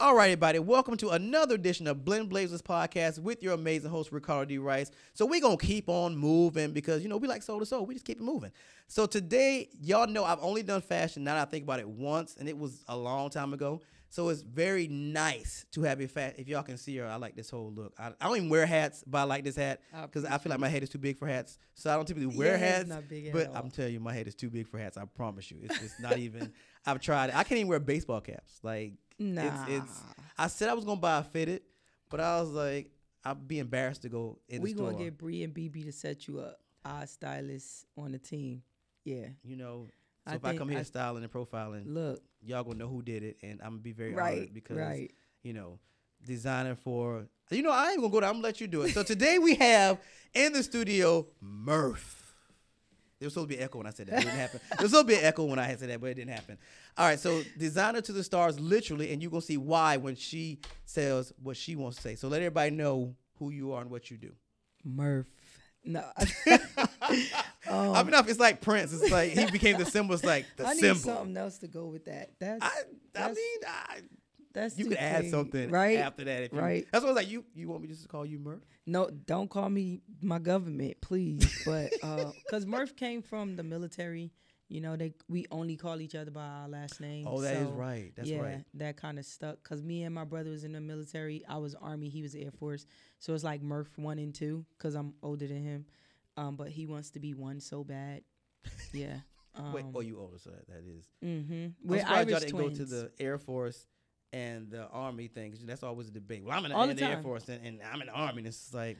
All right, everybody, welcome to another edition of Blend Blazers Podcast with your amazing host, Ricardo D. Rice. So we're going to keep on moving because, we like soul to soul. We just keep it moving. So today, y'all know I've only done fashion, now that I think about it, once, and it was a long time ago. So it's very nice to have it fat. If y'all can see her, I like this whole look. I don't even wear hats, but I like this hat because I feel like my head is too big for hats. So I don't typically wear hats, not big but at all. I'm telling you, my head is too big for hats. I promise you. It's not even, I've tried it. I can't even wear baseball caps. Like, Nah. I said I was going to buy a fitted, but I was like, I'd be embarrassed to go in the store. We going to get Bree and BB to set you up, our stylists on the team. Yeah. So if I come here styling and profiling, look, y'all going to know who did it, and I'm going to be very Right, honored because, right. Designing for, I ain't going to go there. I'm going to let you do it. So today we have in the studio, Murph. There was supposed to be an echo when I said that. It didn't happen. There was supposed to be an echo when I had said that, but it didn't happen. All right, so designer to the stars, literally, and you're going to see why when she says what she wants to say. So let everybody know who you are and what you do. Murph. No. It's like Prince. It's like he became the symbol. It's like the I need symbol. something else to go with that. That's you too could add clean, something right? after that. If right. That's what I was like, you want me just to call you Murph? No, don't call me my government, please. But because Murph came from the military, we only call each other by our last name. Oh, that is right. That's right. Yeah, that kind of stuck. Because me and my brother was in the military. I was Army. He was Air Force. So it's like Murph 1 and 2 because I'm older than him. But he wants to be 1 so bad. Yeah. Wait, you older, so that is. Mm-hmm. We're Irish Irish didn't twins. go to the Air Force and the Army thing. That's always a debate. Well, I'm in the Air Force and I'm in the Army. And it's like,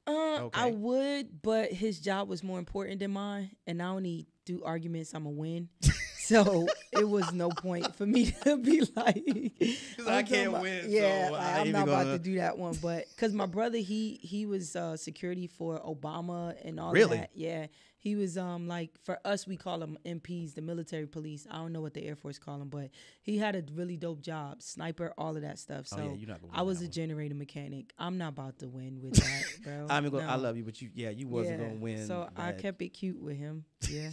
okay. I would, but his job was more important than mine, and I only do arguments. I'm a win, so it was no point for me to be like, I can't win. Yeah, so I'm not about to do that one. But because my brother, he was security for Obama and all Really? that. Yeah, he was like for us we call them MPs, the military police. I don't know what the Air Force call them, but he had a really dope job, sniper, all of that stuff. So you're not gonna win I was that a one. generator mechanic. I'm not about to win with that, bro. I No. love you, but you wasn't gonna win. So I that. kept it cute with him. Yeah.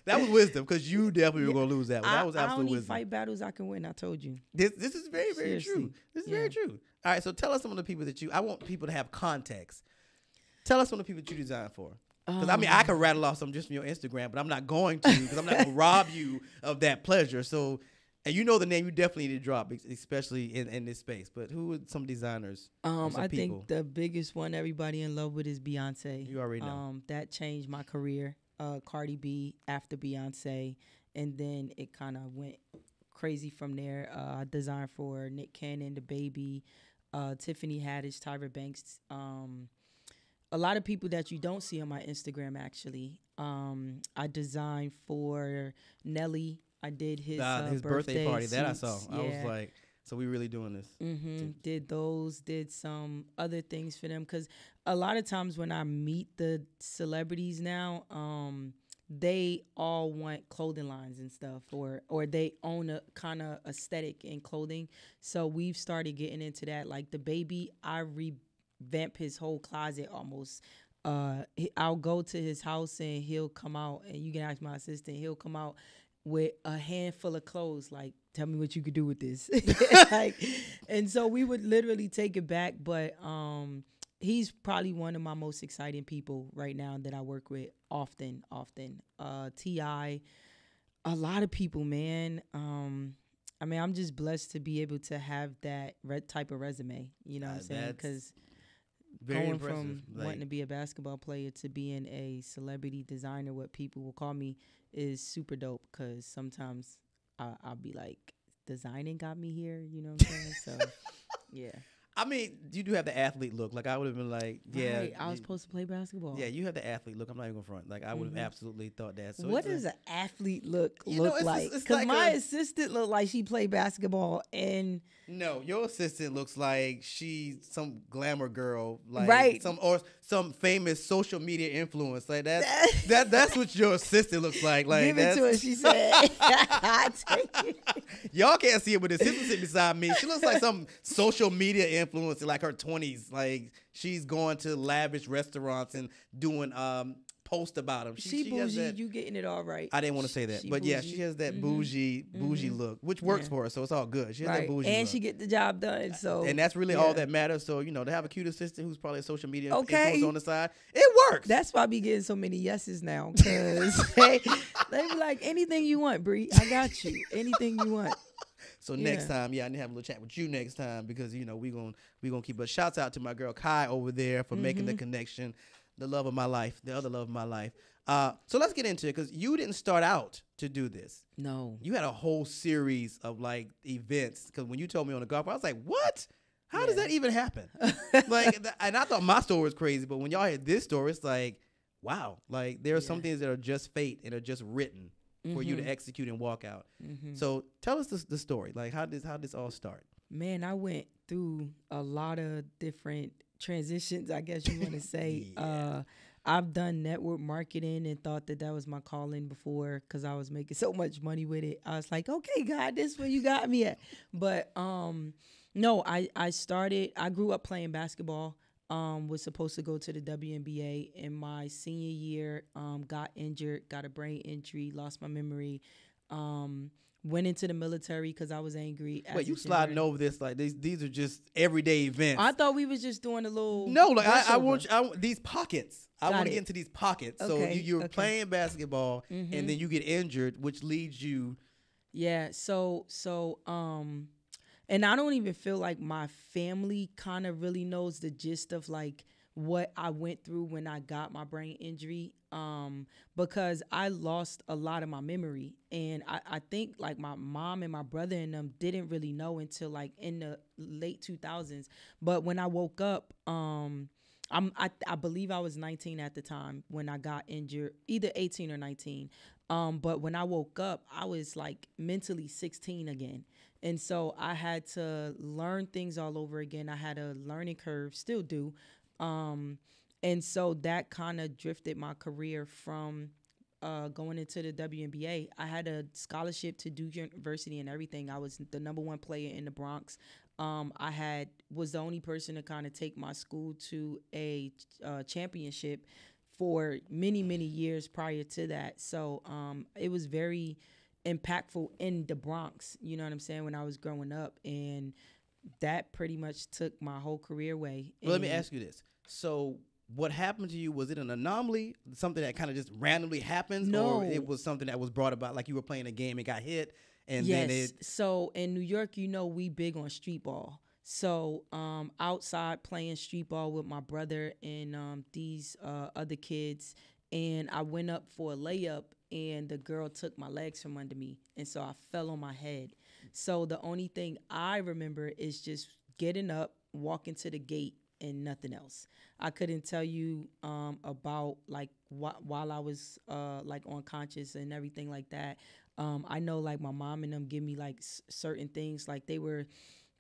That was wisdom because you definitely were gonna lose that one. That was I absolute only wisdom. fight battles I can win. I told you. This is very, very Seriously. true. This is Yeah. very true. All right, so tell us some of the people I want people to have context. Tell us some of the people that you designed for. Because I could rattle off some just from your Instagram, but I'm not going to because I'm not going to rob you of that pleasure. So, and you know the name you definitely need to drop, especially in this space. But who are some designers? I think the biggest one everybody in love with is Beyonce. You already know. That changed my career. Cardi B after Beyonce, and then it kind of went crazy from there. I designed for Nick Cannon, the baby, Tiffany Haddish, Tyra Banks. A lot of people that you don't see on my Instagram, actually. I designed for Nelly. I did his birthday party. That I suits. saw. Yeah. I was like, so we really doing this. Mm-hmm. Did those, did some other things for them. Because a lot of times when I meet the celebrities now, they all want clothing lines and stuff, or they own a kind of aesthetic in clothing. So we've started getting into that. Like the baby, I revamp his whole closet almost. I'll go to his house and he'll come out, and you can ask my assistant, he'll come out with a handful of clothes, like, tell me what you could do with this. And so we would literally take it back, but he's probably one of my most exciting people right now that I work with often. T.I., a lot of people, man. I'm just blessed to be able to have that type of resume, you know what I'm saying? Because going from wanting to be a basketball player to being a celebrity designer, what people will call me, is super dope. Because sometimes I'll be like, designing got me here, you know what I'm saying? So, yeah. I mean, you do have the athlete look. Like, I would have been like, yeah. Right, I was supposed to play basketball. Yeah, you have the athlete look. I'm not even going to front. Like, I would have absolutely thought that. So what does an athlete look it's like? Because like my assistant looked like she played basketball and... No, your assistant looks like she's some glamour girl, like right. some famous social media influence. Like that's what your assistant looks like. Like, give it to her, she said. I take it. Y'all can't see it, but the assistant sitting beside me, she looks like some social media influencer, like her 20s. Like, she's going to lavish restaurants and doing post about them. She has bougie. that, You getting it all right. I didn't want to say that, She but yeah, bougie. she has that bougie look, which works for her, so it's all good. She has that Right. bougie And look. she get the job done. So And that's really all that matters. So, to have a cute assistant who's probably a social media influencer on the side, it works. That's why I be getting so many yeses now. Because they be like, anything you want, Bree. I got you. Anything you want. So next time, I need to have a little chat with you next time because, we gonna keep a shouts out to my girl Kai over there for making the connection, the love of my life, the other love of my life. So let's get into it because you didn't start out to do this. No. You had a whole series of like events because when you told me on the golf, I was like, what? How does that even happen? And I thought my story was crazy, but when y'all heard this story, it's like, wow. Like there are some things that are just fate and are just written for you to execute and walk out. So tell us the story. Like how this all start? Man, I went through a lot of different transitions, I guess you want to say. I've done network marketing and thought that was my calling before because I was making so much money with it. I was like, okay, God, this is where you got me at. But no, I grew up playing basketball. Was supposed to go to the WNBA in my senior year, got injured, got a brain injury, lost my memory, went into the military because I was angry. Wait, you sliding over this like these are just everyday events. I thought we was just doing a little. No, like I want these pockets. I want to get into these pockets. Okay, so you're playing basketball and then you get injured, which leads you. Yeah. So and I don't even feel like my family kind of really knows the gist of like what I went through when I got my brain injury, because I lost a lot of my memory. And I think like my mom and my brother and them didn't really know until like in the late 2000s. But when I woke up, I believe I was 19 at the time when I got injured, either 18 or 19. But when I woke up, I was like mentally 16 again. And so I had to learn things all over again. I had a learning curve, still do. And so that kind of drifted my career from going into the WNBA. I had a scholarship to Duke University and everything. I was the number one player in the Bronx. Was the only person to kind of take my school to a championship for many, many years prior to that. So it was very impactful in the Bronx, you know what I'm saying, when I was growing up. And that pretty much took my whole career away. Well, let me ask you this. So what happened to you, was it an anomaly, something that kind of just randomly happens? No. Or it was something that was brought about, like you were playing a game and got hit? And yes. Then it... So in New York, we big on street ball. So outside playing street ball with my brother and these other kids, and I went up for a layup, and the girl took my legs from under me, and so I fell on my head. So the only thing I remember is just getting up, walking to the gate, and nothing else. I couldn't tell you about like while I was like unconscious and everything like that. I know like my mom and them give me like certain things, like they were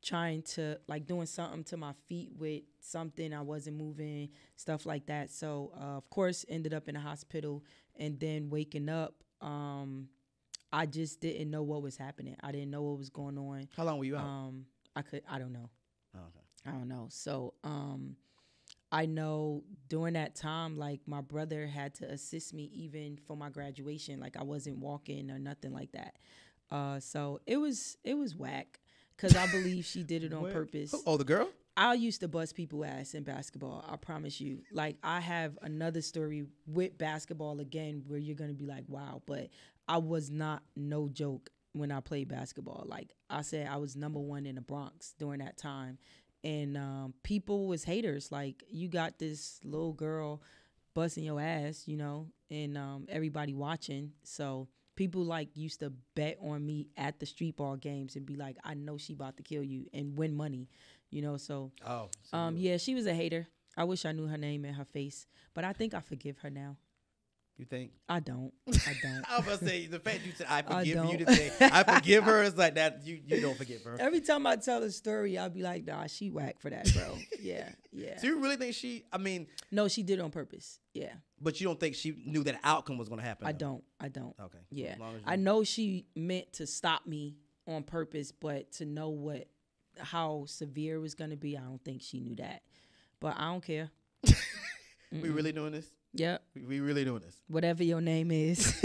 trying to like doing something to my feet with something I wasn't moving, stuff like that. So of course ended up in the hospital, and then waking up, I just didn't know what was happening. I didn't know what was going on. How long were you out? I don't know. Oh, okay. I don't know. So I know during that time, like my brother had to assist me even for my graduation. Like I wasn't walking or nothing like that. So it was whack. Because I believe she did it on purpose. Oh, the girl? I used to bust people's ass in basketball. I promise you. Like, I have another story with basketball again where you're going to be like, wow. But I was not no joke when I played basketball. Like, I said I was number one in the Bronx during that time. And people was haters. Like, you got this little girl busting your ass, and everybody watching. So... people like used to bet on me at the street ball games and be like, I know she about to kill you and win money, So, yeah, she was a hater. I wish I knew her name and her face, but I think I forgive her now. You think? I don't. I was about to say, the fact you said I forgive you to say I forgive her is like that. You don't forgive her. Every time I tell a story, I'll be like, nah, she whack for that, bro. Yeah. So you really think no, she did it on purpose. Yeah. But you don't think she knew that outcome was going to happen? I don't. Okay. Yeah. I know she meant to stop me on purpose, but to know how severe it was going to be, I don't think she knew that. But I don't care. We really doing this? Yep. We really doing this. Whatever your name is.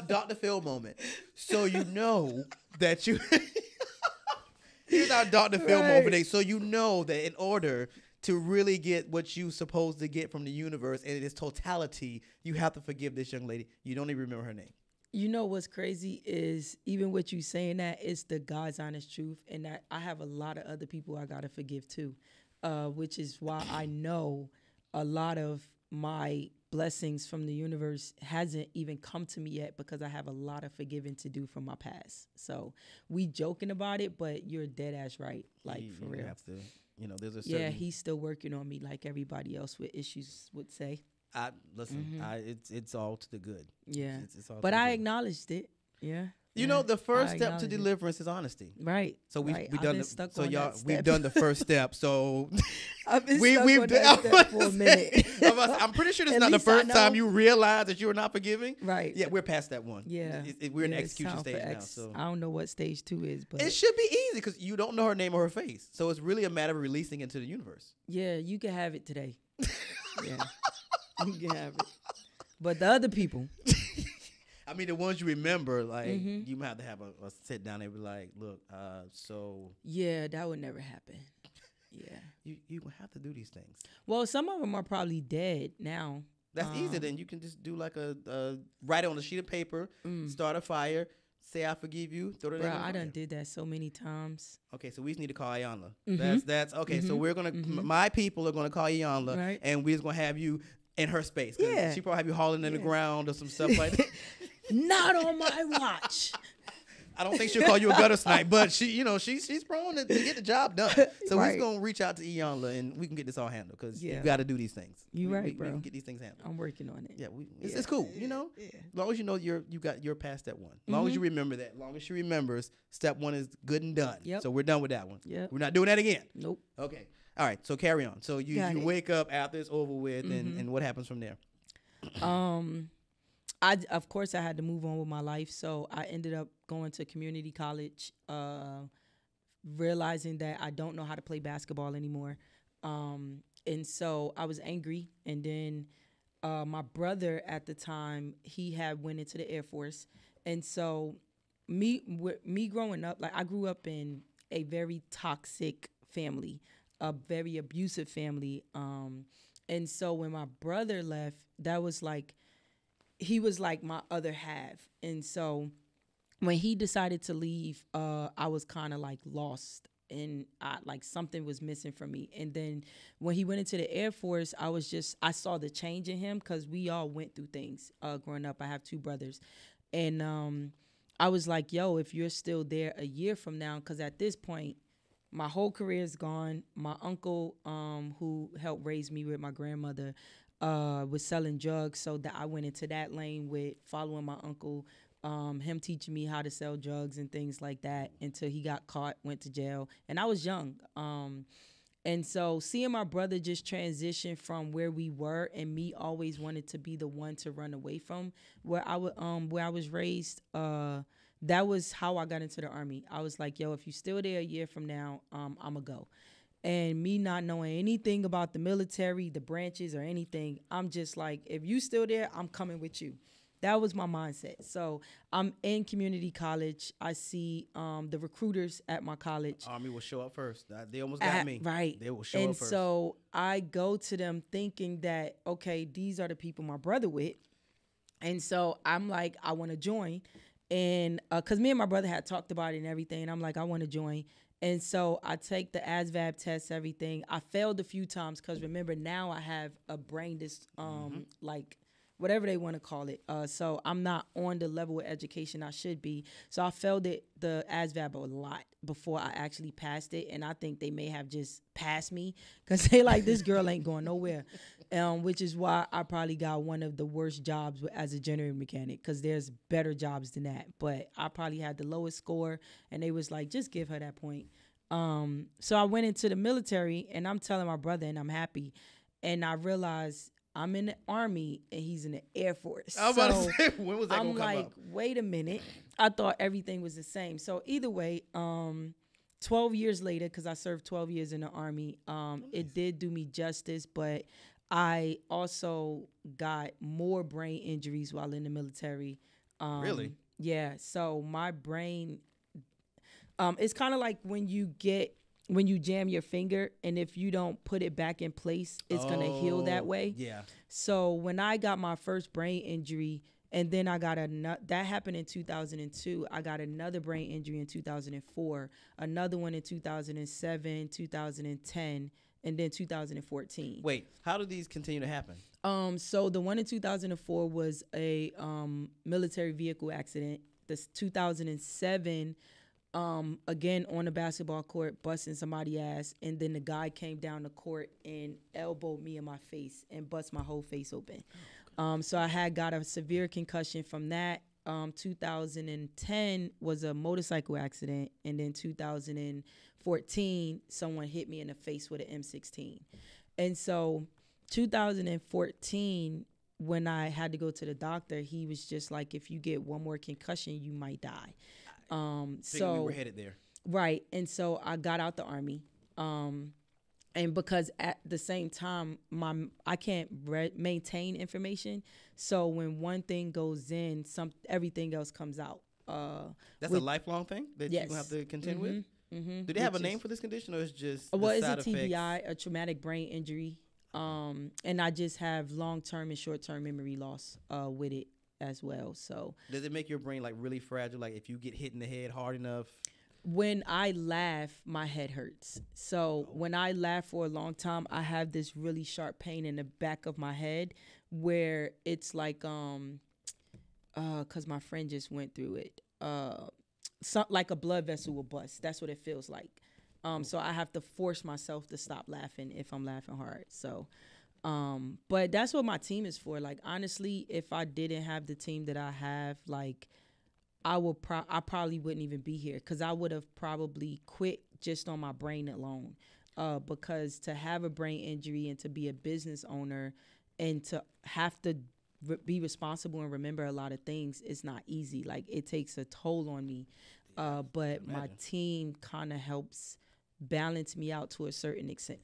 Dr. Phil moment. So you know that you here's our Dr. Phil moment today. So you know that in order to really get what you're supposed to get from the universe in its totality, you have to forgive this young lady. You don't even remember her name. You know what's crazy is even what you saying that is the God's honest truth, and that I have a lot of other people I gotta forgive too, which is why I know a lot of my blessings from the universe hasn't even come to me yet, because I have a lot of forgiving to do from my past. So we joking about it, but you're dead ass right, like for real. Have to, there's a certain... Yeah, he's still working on me like everybody else with issues would say. Listen, it's all to the good. Yeah, it's all but I good. acknowledged it. Yeah. The first step to deliverance is honesty. Right. So we've done we've done the first step. So I've been stuck on that step for a minute. I'm pretty sure this is not the first time you realize that you are not forgiving. Right. Yeah, we're past that one. Yeah. We're in the execution stage now. So I don't know what stage 2 is, but it should be easy because you don't know her name or her face. So it's really a matter of releasing into the universe. Yeah, you can have it today. Yeah. You can have it. But the other people, I mean, the ones you remember, like, you might have to have a sit down and be like, look, so... Yeah, that would never happen. Yeah. You have to do these things. Well, some of them are probably dead now. That's easy. Then you can just do like write it on a sheet of paper, start a fire, say I forgive you, throw it in the fire. I done did that so many times. Okay, so we just need to call Ayanla. That's okay. So we're going to... My people are going to call Ayanla, right. And we're just going to have you in her space. Yeah. She probably have you hauling in the ground or some stuff like that. Not on my watch. I don't think she'll call you a gutter snipe, but she's prone to get the job done. So we're just gonna reach out to Iyanla and we can get this all handled because you got to do these things. You right, bro. We can get these things handled. I'm working on it. Yeah, it's cool. Yeah. As long as you know you're past step 1. As long as you remember that. As long as she remembers step 1 is good and done. Yep. So we're done with that one. Yep. We're not doing that again. Nope. Okay. All right. So carry on. So you wake up after it's over with, and what happens from there? Of course I had to move on with my life, so I ended up going to community college, realizing that I don't know how to play basketball anymore, and so I was angry. And then my brother at the time, he had went into the Air Force, and so me growing up, like I grew up in a very toxic family, a very abusive family, and so when my brother left, that was like, he was like my other half. And so when he decided to leave, I was kind of like lost, and like something was missing from me. And then when he went into the Air Force, I saw the change in him, because we all went through things growing up. I have 2 brothers. And I was like, yo, if you're still there a year from now, because at this point, my whole career is gone. My uncle, who helped raise me with my grandmother, was selling drugs, so that I went into that lane with following my uncle, him teaching me how to sell drugs and things like that, until he got caught, went to jail, and I was young. And so seeing my brother just transition from where we were, and me always wanted to be the one to run away from where I was raised, that was how I got into the Army. I was like, yo, if you're still there a year from now, I'ma go. And me not knowing anything about the military, the branches, or anything, I'm just like, if you still there, I'm coming with you. That was my mindset. So I'm in community college. I see the recruiters at my college. Army will show up first. They almost got me. Right. They will show up first. And so I go to them thinking that, okay, these are the people my brother with. And so I'm like, I want to join. And because me and my brother had talked about it and everything, and I'm like, I want to join. And so I take the ASVAB test, everything. I failed a few times because remember, now I have a brain like whatever they want to call it. So I'm not on the level of education I should be. So I failed the ASVAB a lot before I actually passed it. And I think they may have just passed me because they like, this girl ain't going nowhere. Which is why I probably got one of the worst jobs as a generator mechanic, because there's better jobs than that. But I probably had the lowest score, and they was like, just give her that point. So I went into the military, and I'm telling my brother, and I'm happy. And I realized I'm in the Army, and he's in the Air Force. I was about to say, when was that going to come up? I'm like, wait a minute. I thought everything was the same. So either way, 12 years later, because I served 12 years in the Army, Nice. it did do me justice, but I also got more brain injuries while in the military. Really? Yeah. So my brain, it's kind of like when you jam your finger, and if you don't put it back in place, it's going to heal that way. Yeah. So when I got my first brain injury, and then I got that happened in 2002. I got another brain injury in 2004, another one in 2007, 2010, and then 2014. Wait, how do these continue to happen? So the one in 2004 was a military vehicle accident. This 2007, again on a basketball court, busting somebody's ass, and then the guy came down the court and elbowed me in my face and bust my whole face open. So I got a severe concussion from that. 2010 was a motorcycle accident, and then 2014, someone hit me in the face with an M16. And so 2014, when I had to go to the doctor, he was just like, if you get one more concussion, you might die. So we were headed there. Right. And so I got out the Army. And because at the same time, I can't maintain information. So when one thing goes in, everything else comes out. That's a lifelong thing that you have to contend with? Mm-hmm. Do they have a name for this condition, or is just it's a TBI, a traumatic brain injury. And I just have long-term and short-term memory loss with it as well. So does it make your brain like really fragile? Like if you get hit in the head hard enough? When I laugh, my head hurts. So when I laugh for a long time, I have this really sharp pain in the back of my head where it's like, cause my friend just went through it. Like a blood vessel will bust. That's what it feels like. So I have to force myself to stop laughing if I'm laughing hard. So, but that's what my team is for. Like, honestly, if I didn't have the team that I have, like, I probably wouldn't even be here, because I would have probably quit just on my brain alone. Because to have a brain injury and to be a business owner and to have to be responsible and remember a lot of things is not easy. Like, it takes a toll on me. But my team kind of helps balance me out to a certain extent.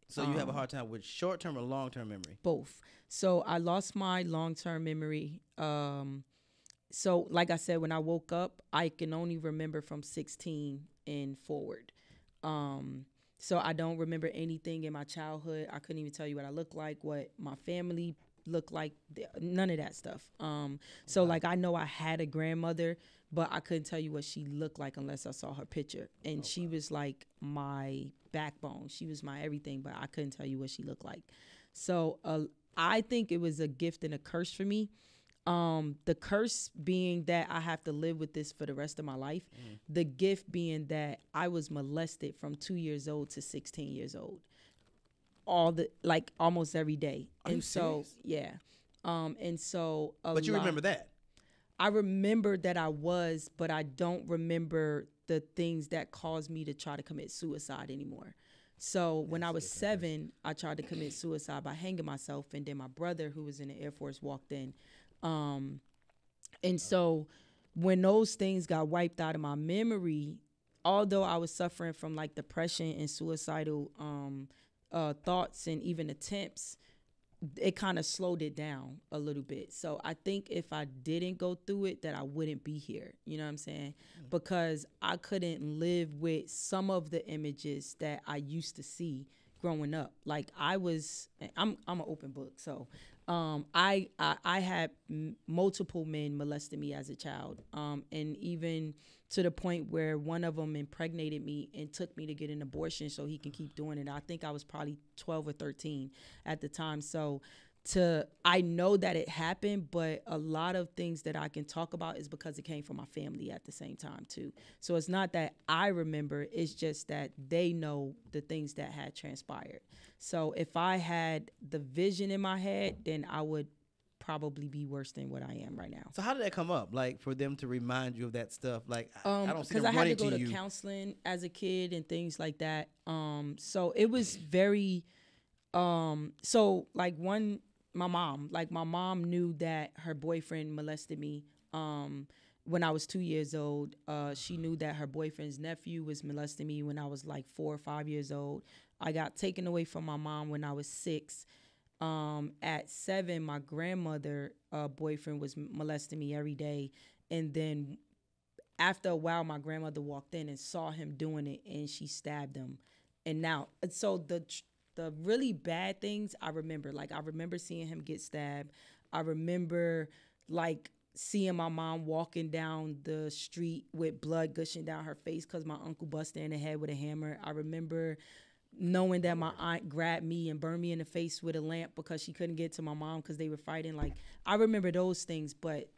So you have a hard time with short-term or long-term memory? Both. So I lost my long-term memory. So like I said, when I woke up, I can only remember from 16 and forward. So I don't remember anything in my childhood. I couldn't even tell you what I looked like, what my family looked like, none of that stuff. So like, I know I had a grandmother, but I couldn't tell you what she looked like unless I saw her picture. And she was like my backbone. She was my everything, but I couldn't tell you what she looked like. So I think it was a gift and a curse for me. The curse being that I have to live with this for the rest of my life. The gift being that I was molested from 2 years old to 16 years old. Almost every day. Are you serious? Yeah. And so But you remember that? I remember that I was, but I don't remember the things that caused me to try to commit suicide anymore. So when I was 7, I tried to commit suicide by hanging myself, and then my brother, who was in the Air Force, walked in. And so when those things got wiped out of my memory, although I was suffering from like depression and suicidal thoughts and even attempts, it kind of slowed it down a little bit. So I think if I didn't go through it, that I wouldn't be here. You know what I'm saying? Because I couldn't live with some of the images that I used to see growing up. Like I'm an open book. So I had multiple men molesting me as a child, and even to the point where one of them impregnated me and took me to get an abortion so he can keep doing it. I think I was probably 12 or 13 at the time. So I know that it happened, but a lot of things that I can talk about is because it came from my family at the same time too. So it's not that I remember, it's just that they know the things that had transpired. So if I had the vision in my head, then I would probably be worse than what I am right now. So how did that come up? Like, for them to remind you of that stuff? Like, I don't see them because I had running to go to you. counseling as a kid and things like that. So it was very, so like my mom knew that her boyfriend molested me. when I was 2 years old. She knew that her boyfriend's nephew was molesting me when I was like 4 or 5 years old. I got taken away from my mom when I was 6. At 7, my grandmother boyfriend was molesting me every day. And then after a while, my grandmother walked in and saw him doing it, and she stabbed him. And now, so the really bad things I remember. Like, I remember seeing him get stabbed. I remember, like, seeing my mom walking down the street with blood gushing down her face because my uncle busted her in the head with a hammer. I remember knowing that my aunt grabbed me and burned me in the face with a lamp because she couldn't get to my mom because they were fighting. Like, I remember those things, but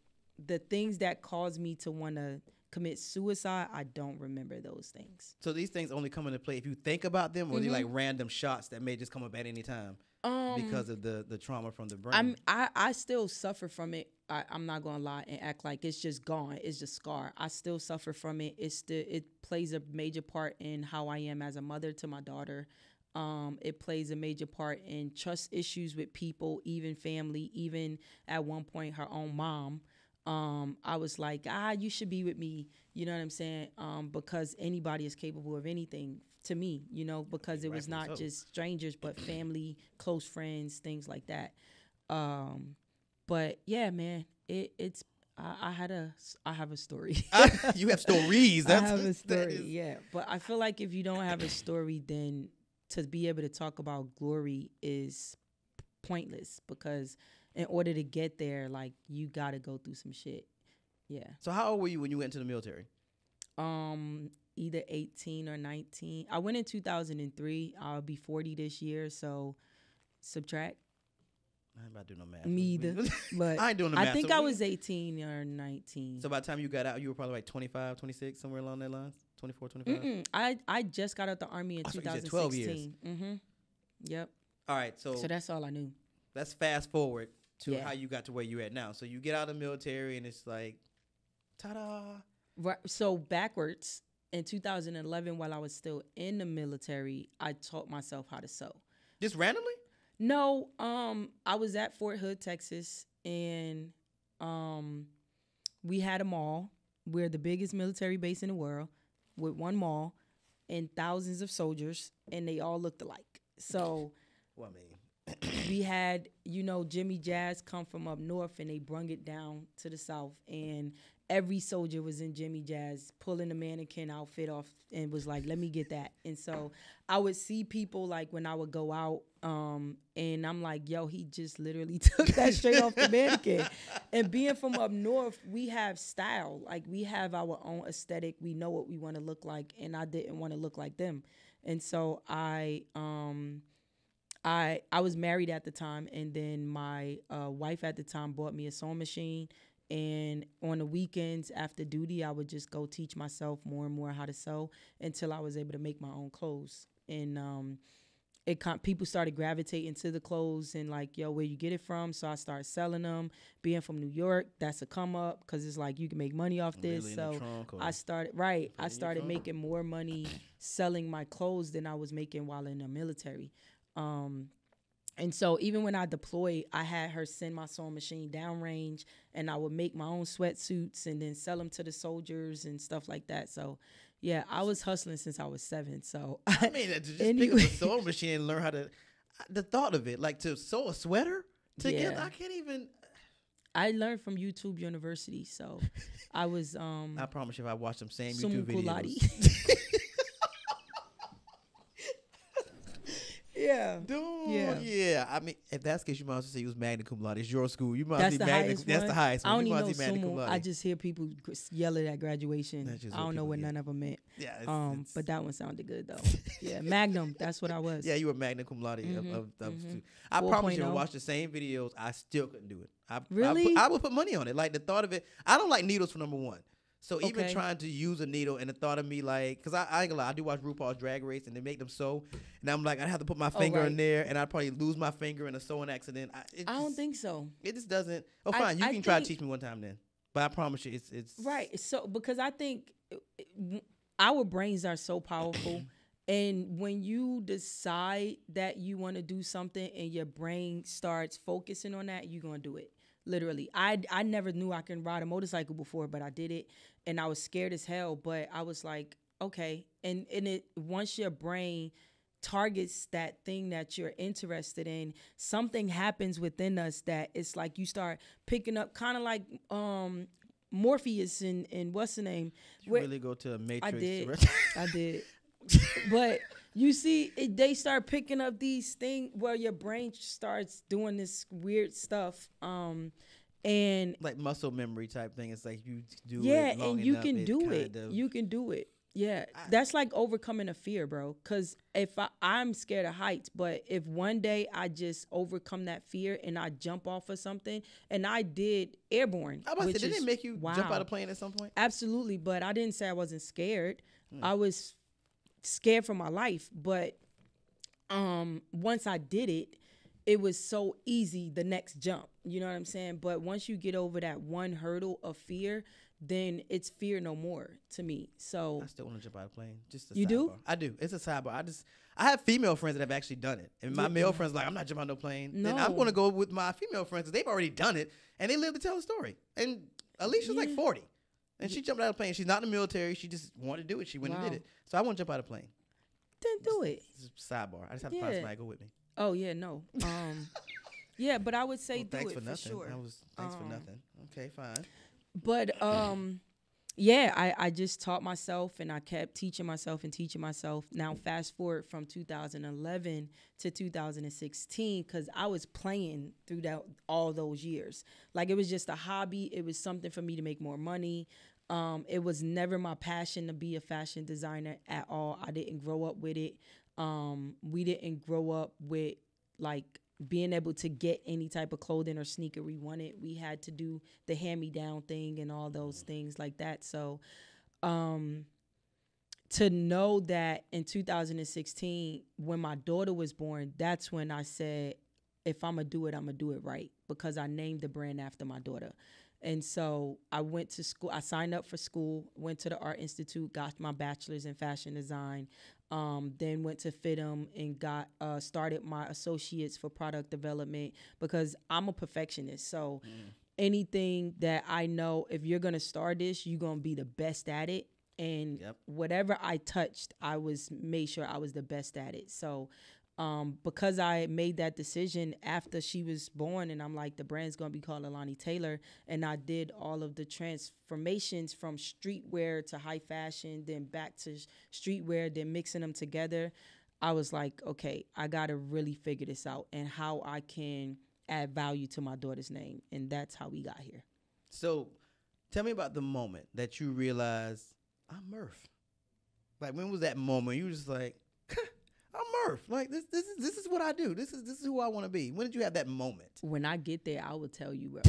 the things that caused me to want to commit suicide, I don't remember those things. So these things only come into play if you think about them, or they're like random shots that may just come up at any time because of the trauma from the brain. I still suffer from it. I'm not gonna lie and act like it's just gone. It's just scar. I still suffer from it. It plays a major part in how I am as a mother to my daughter. It plays a major part in trust issues with people, even family, even at one point her own mom. I was like, you should be with me. You know what I'm saying? Because anybody is capable of anything to me, you know, because it was not just strangers, but family, close friends, things like that. But yeah, man, I have a story. You have stories. I have a story, yeah. But I feel like if you don't have a story, then to be able to talk about glory is pointless, because in order to get there, like, you got to go through some shit. Yeah. So how old were you when you went into the military? Either 18 or 19. I went in 2003. I'll be 40 this year, so subtract. I ain't about to do no math. Me either. But I ain't doing the math. I think I was 18 or 19. So by the time you got out, you were probably like 25, 26, somewhere along that lines? 24, 25? I just got out the Army in 2016. 12 years. Yep. All right, so that's all I knew. Let's fast forward to how you got to where you're at now. So you get out of the military and it's like, ta-da. Right. So backwards, in 2011, while I was still in the military, I taught myself how to sew. Just randomly? No, I was at Fort Hood, Texas, and we had a mall. We're the biggest military base in the world, with one mall and thousands of soldiers, and they all looked alike. So, well, I mean, we had, Jimmy Jazz come from up north, and they brung it down to the south, and every soldier was in Jimmy Jazz, pulling the mannequin outfit off, and was like, let me get that. And so I would see people, like, when I would go out, and I'm like, yo, he just literally took that straight off the mannequin. And being from up north, we have style. Like, we have our own aesthetic. We know what we want to look like, and I didn't want to look like them. And so I was married at the time, and then my wife at the time bought me a sewing machine. And on the weekends after duty, I would just go teach myself more and more how to sew until I was able to make my own clothes. And people started gravitating to the clothes and like, yo, where you get it from? So I started selling them. Being from New York, that's a come up because it's like you can make money off this. Really so I started making more money selling my clothes than I was making while in the military. And so even when I deployed, I had her send my sewing machine downrange, and I would make my own sweatsuits and then sell them to the soldiers and stuff like that. So, yeah, I was hustling since I was 7. So I mean, just pick up a sewing machine and learn how to. The thought of it, like to sew a sweater together, I can't even. I learned from YouTube University, so I was. I promise you, if I watch them same YouTube videos. Yeah. Dude, yeah. I mean, if that's the case, you might as well say you was magna cum laude. It's your school. You must be magna. That's the highest one. I don't even know sumo. I just hear people yell it at graduation. I don't know what none of them meant. Yeah. But that one sounded good though. Yeah, magnum. That's what I was. Yeah, you were magna cum laude. I promise you, I watched the same videos. I still couldn't do it. Really? I would put money on it. Like the thought of it. I don't like needles for number one. So even trying to use a needle and the thought of me like, because I ain't gonna lie, I do watch RuPaul's Drag Race and they make them sew, and I'm like, I have to put my finger in there, and I'd probably lose my finger in a sewing accident. I don't think so. It just doesn't. Oh, fine, you can try to teach me one time then, but I promise you, it's right. So because I think our brains are so powerful, and when you decide that you want to do something and your brain starts focusing on that, you're gonna do it. Literally. I never knew I can ride a motorcycle before, but I did it, and I was scared as hell, but I was like, okay. And it once your brain targets that thing that you're interested in, something happens within us that it's like you start picking up, kind of like Morpheus and what's the name? You really go to a Matrix. I did. But you see, they start picking up these things where your brain starts doing this weird stuff. And like muscle memory type thing. It's like you do it long and you enough, can do it. You can do it. Yeah, that's like overcoming a fear, bro. Because if I'm scared of heights, but if one day I just overcome that fear and I jump off of something, and I did airborne. I was about to say, did it make you jump out of plane at some point? Absolutely, but I didn't say I wasn't scared. I was scared for my life, but once I did it, it was so easy the next jump. You know what I'm saying? But once you get over that one hurdle of fear, then it's fear no more to me. So I still want to jump out of a plane. Just a you sidebar. do? I do. It's a sidebar. I have female friends that have actually done it, and my male friends like, I'm not jumping out no plane. No. And I'm going to go with my female friends because they've already done it and they live to tell the story. And Alicia's like 40, and she jumped out of a plane. She's not in the military. She just wanted to do it. She went and did it. So I want to jump out of a plane. Then do it. It's a sidebar. I just have to find somebody to go with me. Oh yeah, no. Yeah, but I would say do thanks it for nothing. sure. Thanks for nothing. Okay, fine. But yeah, I just taught myself, and I kept teaching myself and teaching myself. Now fast forward from 2011 to 2016, because I was playing through all those years. Like, it was just a hobby. It was something for me to make more money. It was never my passion to be a fashion designer at all. I didn't grow up with it. We didn't grow up with like being able to get any type of clothing or sneaker we wanted. We had to do the hand-me-down thing and all those things like that. So to know that in 2016, when my daughter was born, that's when I said, if I'm going to do it, I'm going to do it right, because I named the brand after my daughter. And so I went to school. I signed up for school, went to the Art Institute, got my bachelor's in fashion design, then went to FITM and got started my associates for product development, because I'm a perfectionist. So anything that I know, if you're going to start this, you're going to be the best at it. And whatever I touched, made sure I was the best at it. So because I made that decision after she was born, and I'm like, the brand's going to be called Alani Taylor. And I did all of the transformations from streetwear to high fashion, then back to streetwear, then mixing them together. I was like, okay, I got to really figure this out and how I can add value to my daughter's name. And that's how we got here. So tell me about the moment that you realized, I'm Murph. Like, when was that moment? You were just like, I'm Murph. Like, this is what I do. This is who I want to be. When did you have that moment? When I get there, I will tell you, bro.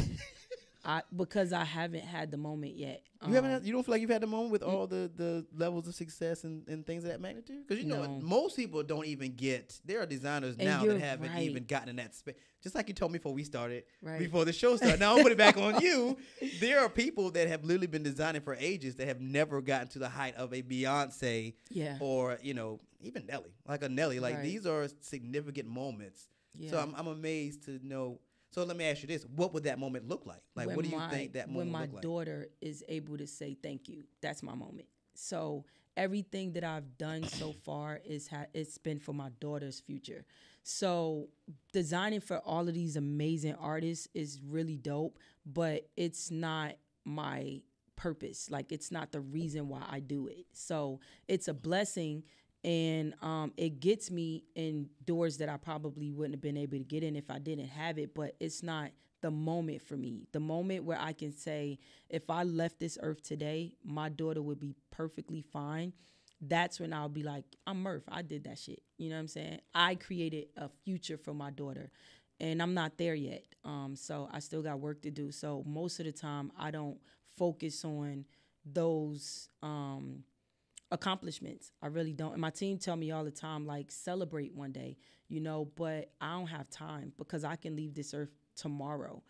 Because I haven't had the moment yet. You don't feel like you've had the moment with all the levels of success and things of that magnitude? Because most people don't even get. There are designers now that haven't even gotten in that space. Just like you told me before we started, before the show started. Now I'm putting it back on you. There are people that have literally been designing for ages that have never gotten to the height of a Beyonce, or even Nelly, like a Nelly. Like, these are significant moments. Yeah. So I'm amazed to know. So let me ask you this: what would that moment look like? Like, what do you think that moment would look like? When my daughter is able to say thank you, that's my moment. So everything that I've done so far it's been for my daughter's future. So designing for all of these amazing artists is really dope, but it's not my purpose. Like, it's not the reason why I do it. So it's a blessing. And it gets me in doors that I probably wouldn't have been able to get in if I didn't have it. But it's not the moment for me. The moment where I can say, if I left this earth today, my daughter would be perfectly fine. That's when I'll be like, I'm Murph. I did that shit. You know what I'm saying? I created a future for my daughter. And I'm not there yet. So I still got work to do. So most of the time, I don't focus on those accomplishments. I really don't. And my team tell me all the time, like, celebrate one day, but I don't have time, because I can leave this earth tomorrow,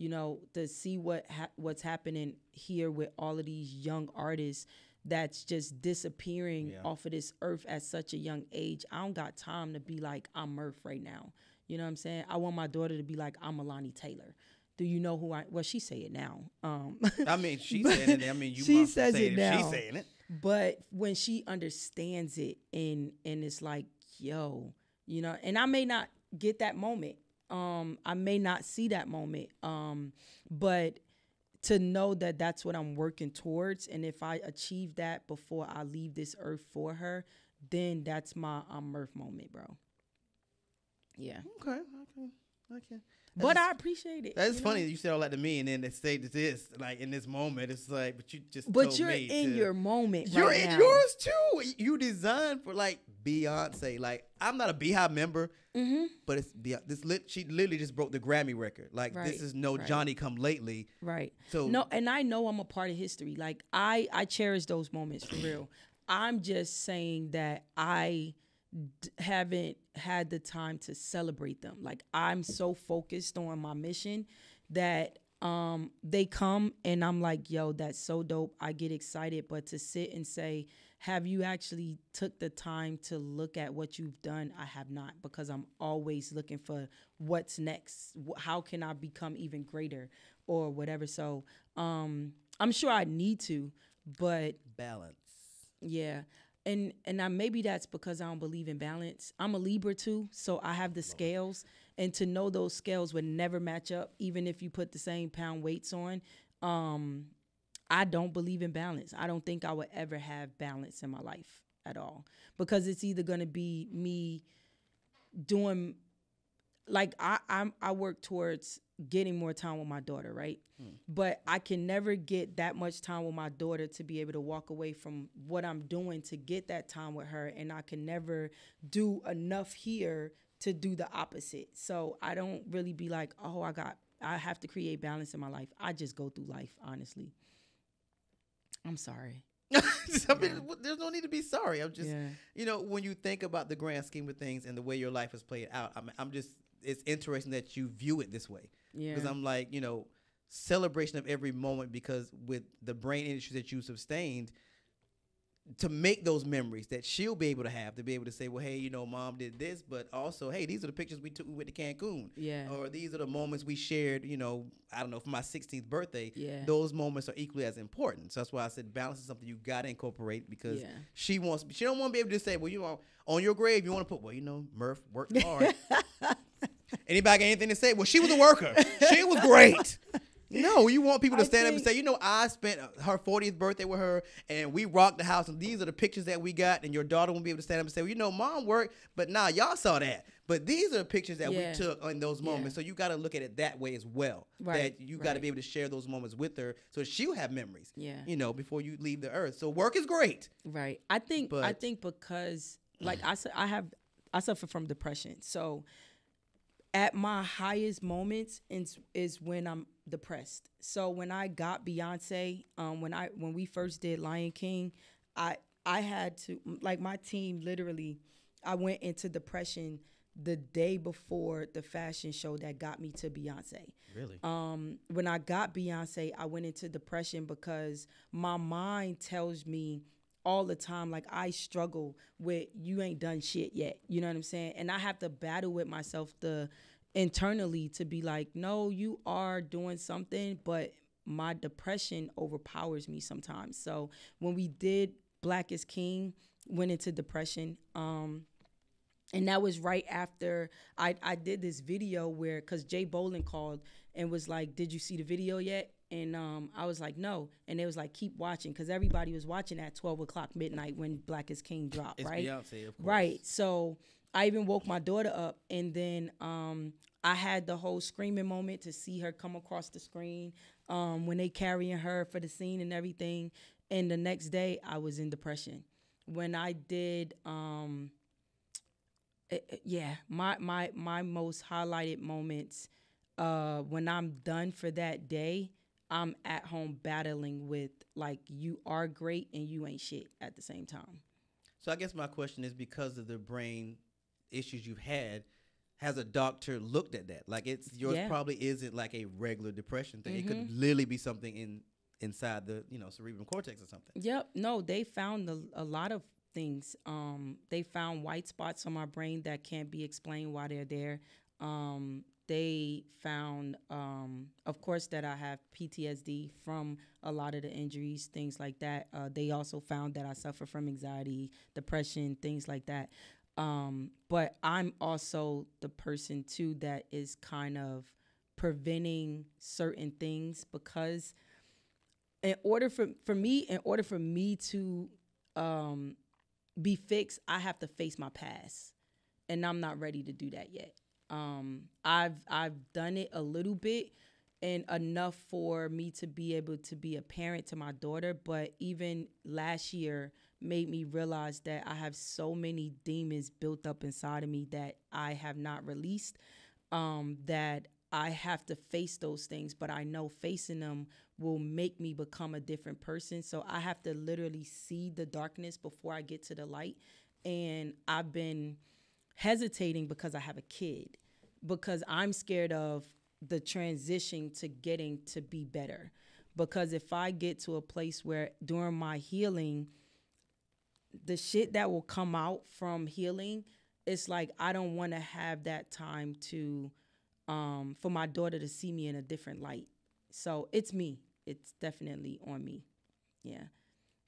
to see what's happening here with all of these young artists that's just disappearing off of this earth at such a young age. I don't got time to be like, I'm Murph right now. You know what I'm saying? I want my daughter to be like, I'm Alani Taylor. do you know who I? Well, she say it now. I mean, she's saying it. I mean, you she must says say it it now. if she's saying it. But when she understands it and it's like, yo, you know, and I may not get that moment. I may not see that moment. But to know that that's what I'm working towards, and if I achieve that before I leave this earth for her, then that's my Murph moment, bro. Yeah. Okay. But I appreciate it. That's funny that you said all that to me, and then they say this, like in this moment, it's like, but you just But told you're me in your moment. You're right in now. yours too. You designed for like Beyonce. Like I'm not a Beehive member, but it's she literally just broke the Grammy record. Like this is no Johnny Come Lately. Right. So no, and I know I'm a part of history. Like I cherish those moments for real. I'm just saying that I haven't had the time to celebrate them. Like I'm so focused on my mission that they come and I'm like, yo, that's so dope. I get excited, but to sit and say, have you actually took the time to look at what you've done? I have not, because I'm always looking for what's next. How can I become even greater or whatever? So I'm sure I need to, but balance. Yeah. And maybe that's because I don't believe in balance. I'm a Libra too, so I have the scales. And to know those scales would never match up, even if you put the same pound weights on. I don't believe in balance. I don't think I would ever have balance in my life at all. Because it's either going to be me doing, like I work towards getting more time with my daughter, right? But I can never get that much time with my daughter to be able to walk away from what I'm doing to get that time with her. And I can never do enough here to do the opposite. So I don't really be like, oh, I have to create balance in my life. I just go through life, honestly. I'm sorry. I mean, there's no need to be sorry. I'm just, when you think about the grand scheme of things and the way your life has played out, I'm just, it's interesting that you view it this way. Yeah. Because I'm like, celebration of every moment, because with the brain industry that you sustained, to make those memories that she'll be able to have, to be able to say, well, hey, mom did this, but also, hey, these are the pictures we took with the Cancun. Yeah. Or these are the moments we shared, I don't know, for my 16th birthday. Yeah. Those moments are equally as important. So that's why I said balance is something you got to incorporate, because she don't want to be able to say, well, on your grave, you want to put, well, Murph worked hard. Anybody got anything to say? Well, she was a worker. She was great. No, you want people to stand up and say, I spent her 40th birthday with her, and we rocked the house, and these are the pictures that we got, and your daughter won't be able to stand up and say, well, mom worked, but nah, y'all saw that. But these are the pictures that we took in those moments. So you got to look at it that way as well. Right. That you got to be able to share those moments with her, so she'll have memories. Yeah. Before you leave the earth. So work is great. Right. I think because, like I said, I suffer from depression. So at my highest moments is when I'm depressed. So when I got Beyonce, when we first did Lion King, I had to, like, my team literally, I went into depression the day before the fashion show that got me to Beyonce. Really? When I got Beyonce, I went into depression because my mind tells me all the time, like, I struggle with, you ain't done shit yet. You know what I'm saying? And I have to battle with myself internally to be like, no, you are doing something, but my depression overpowers me sometimes. So when we did Black is King, went into depression, and that was right after I did this video where, because Jay Bolin called and was like, did you see the video yet? And I was like, no. And they was like, keep watching, because everybody was watching at 12 o'clock midnight when Black is King dropped, it's right? Beyonce, of course. Right. So I even woke my daughter up, and then I had the whole screaming moment to see her come across the screen when they carrying her for the scene and everything. And the next day, I was in depression. When I did, my most highlighted moments, when I'm done for that day, I'm at home battling with, like, you are great and you ain't shit at the same time. So I guess my question is, because of the brain issues you've had, has a doctor looked at that? Like, yours probably isn't like a regular depression thing. Mm-hmm. It could literally be something inside the cerebral cortex or something. Yep. No, they found a lot of things. They found white spots on my brain that can't be explained why they're there. they found, of course, that I have PTSD from a lot of the injuries, things like that. They also found that I suffer from anxiety, depression, things like that. But I'm also the person, too, that is kind of preventing certain things, because in order for me to be fixed, I have to face my past, and I'm not ready to do that yet. I've done it a little bit and enough for me to be able to be a parent to my daughter, but even last year made me realize that I have so many demons built up inside of me that I have not released, that I have to face those things, but I know facing them will make me become a different person. So I have to literally see the darkness before I get to the light. And I've been hesitating because I have a kid, because I'm scared of the transition to getting to be better. Because if I get to a place where during my healing, the shit that will come out from healing, it's like I don't want to have that time to for my daughter to see me in a different light. So it's me. It's definitely on me. Yeah.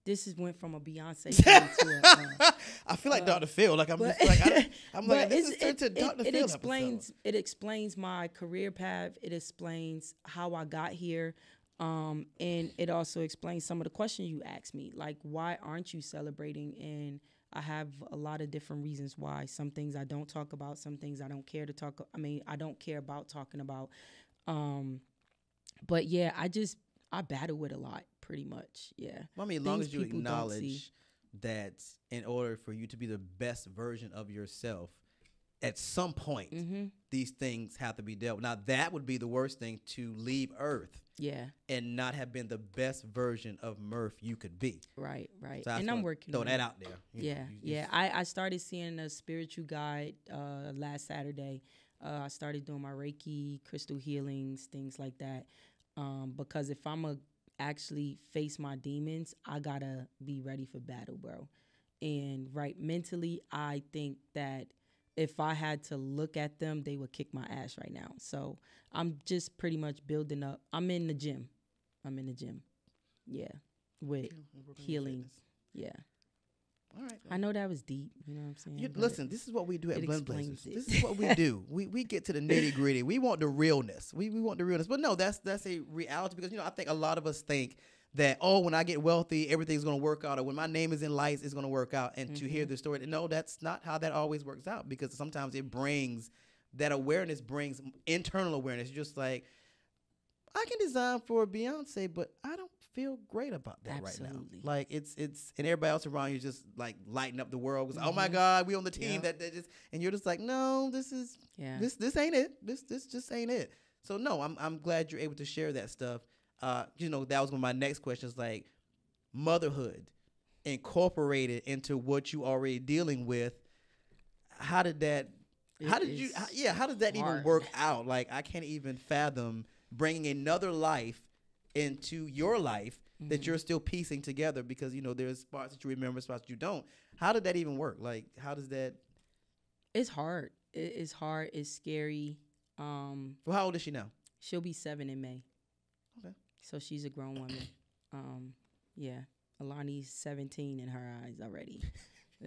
This went from a Beyonce thing to a... I feel like Dr. Phil. Like I'm but, just like I'm like this is it, to Dr. it Phil explains episode. it explains my career path. It explains how I got here. And it also explains some of the questions you asked me, like why aren't you celebrating? And I have a lot of different reasons why. Some things I don't talk about, some things I don't care to talk. I mean, I don't care about talking about. But yeah, I battle with a lot, pretty much. Yeah. I mean, as long Things as you people don't see. acknowledge that in order for you to be the best version of yourself, at some point, these things have to be dealt with. Now, that would be the worst thing, to leave Earth. Yeah. And not have been the best version of Murph you could be. Right, right. So and I'm working throw on that it. out there. Yeah. I started seeing a spiritual guide last Saturday. I started doing my Reiki, crystal healings, things like that. Because if I'm a actually face my demons, I gotta be ready for battle, bro. And mentally, I think that if I had to look at them, they would kick my ass right now. So I'm just pretty much building up. I'm in the gym. Yeah. With healing. Yeah. All right. I know that was deep. You know what I'm saying? Listen, this is what we do at Blend Blazers. explains it. This is what we do. We get to the nitty gritty. We want the realness. We want the realness. But no, that's a reality, because I think a lot of us think that, oh, when I get wealthy, everything's going to work out, or when my name is in lights, it's going to work out. And to hear the story, no, that's not how that always works out, because sometimes it brings that awareness, brings internal awareness. Just like, I can design for Beyonce, but I don't feel great about that right now. Like it's and everybody else around you just like lighting up the world. Oh my God, we on the team that just, and you're just like, no, this this ain't it. This just ain't it. So no, I'm glad you're able to share that stuff. That was one of my next questions, like motherhood incorporated into what you already dealing with. How did that even work out? Like, I can't even fathom bringing another life into your life that you're still piecing together, because there's parts that you remember, parts that you don't. How did that even work? Like, how does that? It's hard. It's hard. It's scary. Well, how old is she now? She'll be 7 in May. Okay. So she's a grown woman. Yeah. Alani's 17 in her eyes already.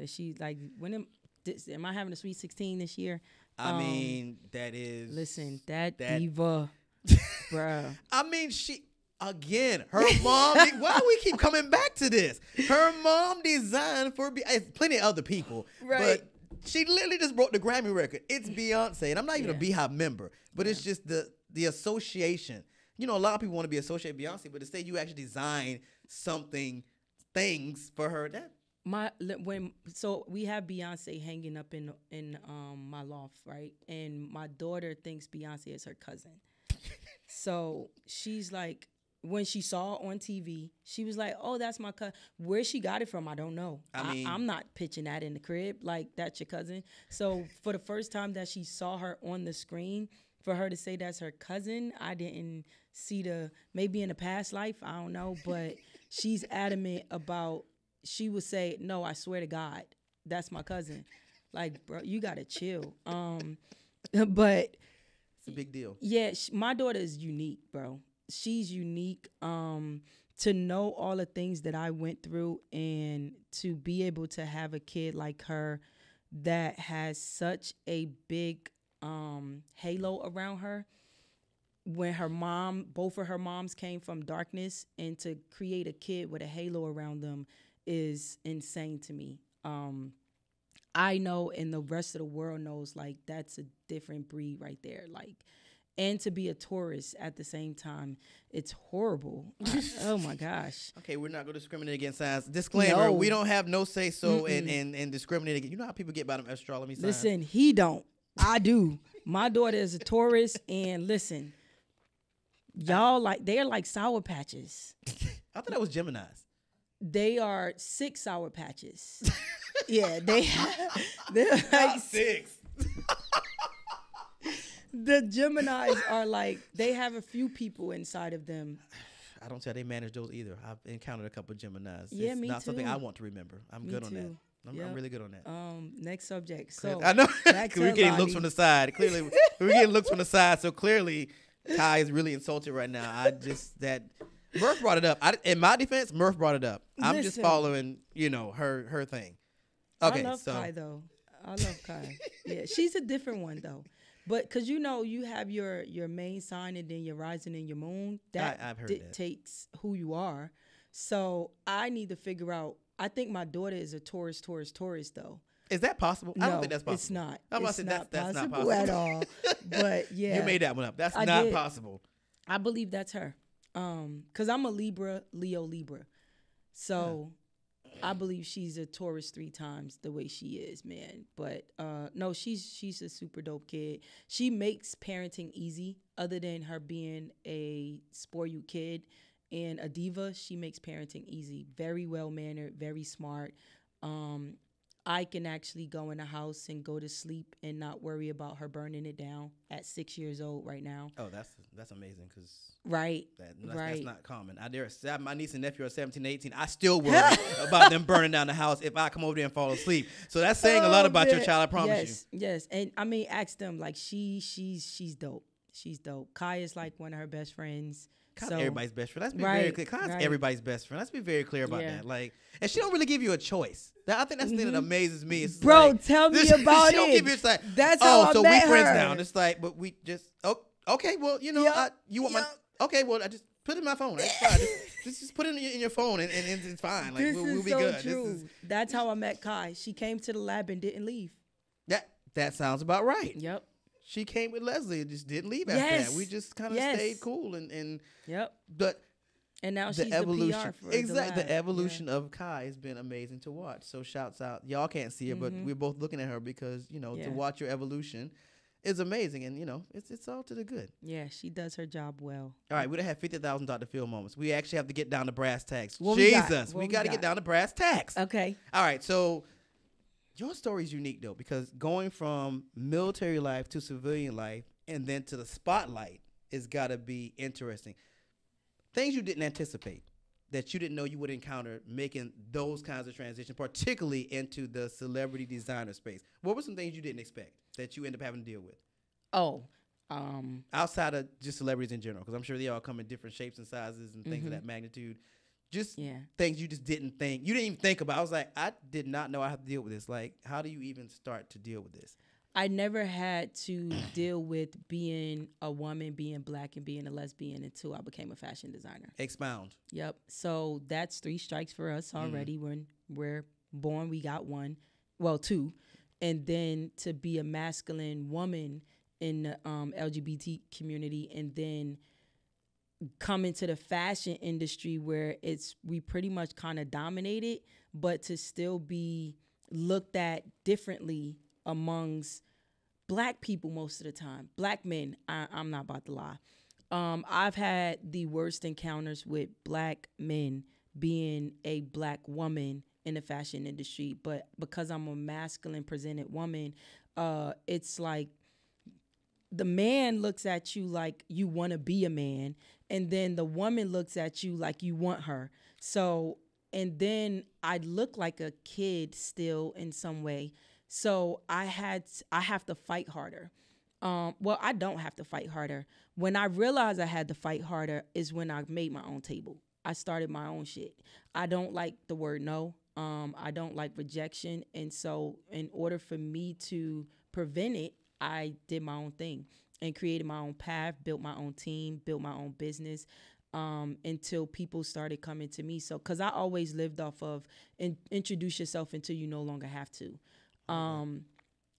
She's like, am I having a sweet 16 this year? I mean, that is. Listen, that diva, bruh. I mean, her mom. Why do we keep coming back to this? Her mom designed for plenty of other people, right? But she literally just broke the Grammy record. It's Beyonce, and I'm not even a Beehive member, but it's just the association. A lot of people want to be associated with Beyonce, but to say you actually design things for her, that. So we have Beyonce hanging up in my loft, right? And my daughter thinks Beyonce is her cousin. So she's like, when she saw it on TV, she was like, "Oh, that's my cousin." Where she got it from, I don't know. I'm not pitching that in the crib like that's your cousin. So for the first time that she saw her on the screen, for her to say that's her cousin, I didn't see maybe in a past life, I don't know, but she's adamant about. She would say, "No, I swear to God, that's my cousin." Like, bro, you gotta chill. But a big deal. Yeah, my daughter is unique, bro. She's unique. To know all the things that I went through and to be able to have a kid like her that has such a big halo around her. When both of her moms came from darkness, and to create a kid with a halo around them is insane to me. I know, and the rest of the world knows, like, that's a different breed right there. Like, and to be a Taurus at the same time, it's horrible. Oh my gosh. Okay, we're not going to discriminate against signs. Disclaimer: No. we don't have no say so and discriminate against. You know how people get by them astrology signs. Listen, he don't. I do. My daughter is a Taurus, and listen, y'all they're like Sour Patches. I thought that was Geminis. They are 6 Sour Patches. Yeah, they're like 6. The Geminis are like, they have a few people inside of them. I don't see how they manage those either. I've encountered a couple of Geminis. Yeah, it's me not too. something I want to remember. I'm good on that. I'm really good on that. Next subject. So I know we're getting looks from the side. Clearly, we're getting looks from the side. So clearly, Kai is really insulted right now. Murph brought it up. In my defense, Murph brought it up. I'm just following, her thing. Okay, I love Kai though. I love Kai. Yeah, she's a different one though. But because you have your main sign and then your rising and your moon. I've heard dictates who you are. So I need to figure out. I think my daughter is a Taurus though. Is that possible? No, I don't think that's possible. It's not. That's not possible at all. But yeah, you made that one up. That's not possible. I believe that's her. Because I'm a Libra. So I believe she's a Taurus 3 times the way she is, man. But no, she's a super dope kid. She makes parenting easy. Other than her being a spoil you kid and a diva, she makes parenting easy. Very well mannered, very smart. I can actually go in the house and go to sleep and not worry about her burning it down at 6 years old right now. Oh, that's amazing because that's not common. My niece and nephew are 17, 18. I still worry about them burning down the house if I come over there and fall asleep. So that's saying a lot about your child. I promise you. Yes, and I mean, ask them like she's dope. She's dope. Kai is like one of her best friends. Kai's everybody's best friend. Let's be very clear. Kai's everybody's best friend. Let's be very clear about that. Like, and she don't really give you a choice. I think that's the thing that amazes me. It's bro, like, tell me about it. She don't give you. It's like, that's how I so met we friends her. now. It's like, but we just okay. Well, you want my okay. Well, I just put it in my phone. That's fine. Just put it in your phone and it's fine. Like we'll be good. True. That's how I met Kai. She came to the lab and didn't leave. That sounds about right. Yep. She came with Leslie and just didn't leave after that. We just kind of stayed cool and yep. But and now she's the PR for the evolution of Kai has been amazing to watch. So shouts out. Y'all can't see her, but we're both looking at her because to watch your evolution is amazing, and it's all to the good. Yeah, she does her job well. All right, we don't have 50,000 Dr. Phil moments. We actually have to get down to brass tacks. Jesus, we got to get down to brass tacks. Okay. All right, so your story is unique though because going from military life to civilian life and then to the spotlight has got to be interesting. Things you didn't anticipate that you didn't know you would encounter making those kinds of transitions, particularly into the celebrity designer space. What were some things you didn't expect that you end up having to deal with? Outside of just celebrities in general, because I'm sure they all come in different shapes and sizes and things of that magnitude. Just things you just didn't think. You didn't even think about. I was like, I did not know I have to deal with this. Like, how do you even start to deal with this? I never had to deal with being a woman, being black, and being a lesbian until I became a fashion designer. Expound. Yep. So that's 3 strikes for us already. When we're born, we got 1. Well, 2. And then to be a masculine woman in the LGBT community and then come into the fashion industry where we pretty much kind of dominated, but to still be looked at differently amongst black people most of the time. Black men, I'm not about to lie. I've had the worst encounters with black men being a black woman in the fashion industry, but because I'm a masculine presented woman, it's like the man looks at you like you want to be a man, and then the woman looks at you like you want her. So, and then I look like a kid still in some way. So I have to fight harder. Well, I don't have to fight harder. When I realized I had to fight harder is when I made my own table. I started my own shit. I don't like the word no. I don't like rejection. And so in order for me to prevent it, I did my own thing and created my own path, built my own team, built my own business, until people started coming to me. So, because I always lived off of introduce yourself until you no longer have to.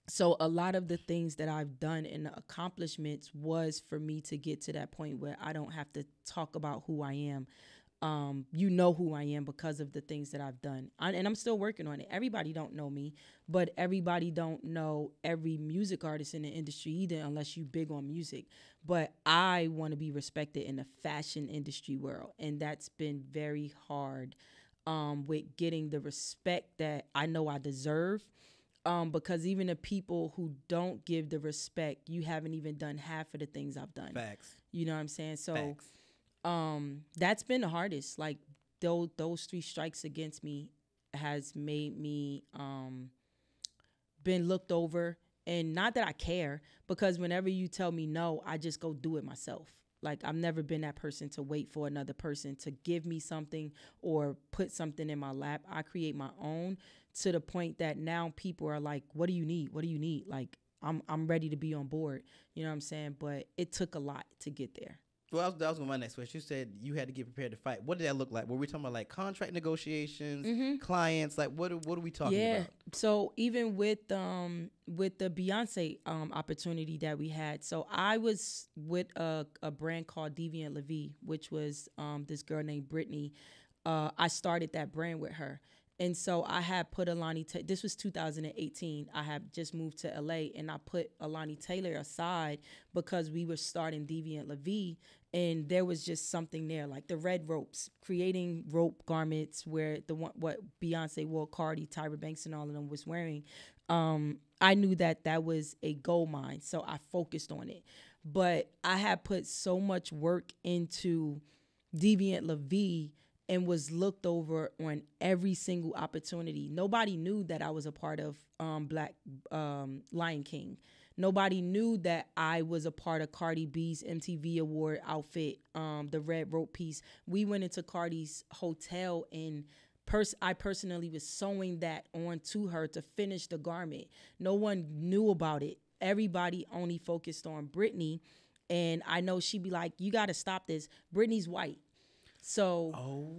So a lot of the things that I've done and the accomplishments was for me to get to that point where I don't have to talk about who I am. You know who I am because of the things that I've done. And I'm still working on it. Everybody don't know me, but everybody don't know every music artist in the industry either unless you big on music. But I want to be respected in the fashion industry world. And that's been very hard with getting the respect that I know I deserve. Because even the people who don't give the respect, you haven't even done half of the things I've done. Facts. You know what I'm saying? So Facts. That's been the hardest. Like those 3 strikes against me has made me been looked over. And not that I care, because whenever you tell me no, I just go do it myself. Like, I've never been that person to wait for another person to give me something or put something in my lap. I create my own, to the point that now people are like, what do you need? What do you need? Like, I'm ready to be on board. You know what I'm saying? But it took a lot to get there. Well, that was my next question. You said you had to get prepared to fight. What did that look like? Were we talking about like contract negotiations, clients? Like, what are we talking about? So even with the Beyonce opportunity that we had, so I was with a brand called Deviant Levy, which was this girl named Brittany. I started that brand with her. And so I had put this was 2018. I had just moved to LA, and I put Alani Taylor aside because we were starting Deviant Levy, and there was just something there, like the red ropes, creating rope garments where what Beyonce wore, Cardi, Tyra Banks, and all of them was wearing. I knew that was a gold mine, so I focused on it. But I had put so much work into Deviant Levy and was looked over on every single opportunity. Nobody knew that I was a part of Black Lion King. Nobody knew that I was a part of Cardi B's MTV Award outfit, the red rope piece. We went into Cardi's hotel, and I personally was sewing that onto her to finish the garment. No one knew about it. Everybody only focused on Brittany. And I know she'd be like, you got to stop this. Brittany's white. So,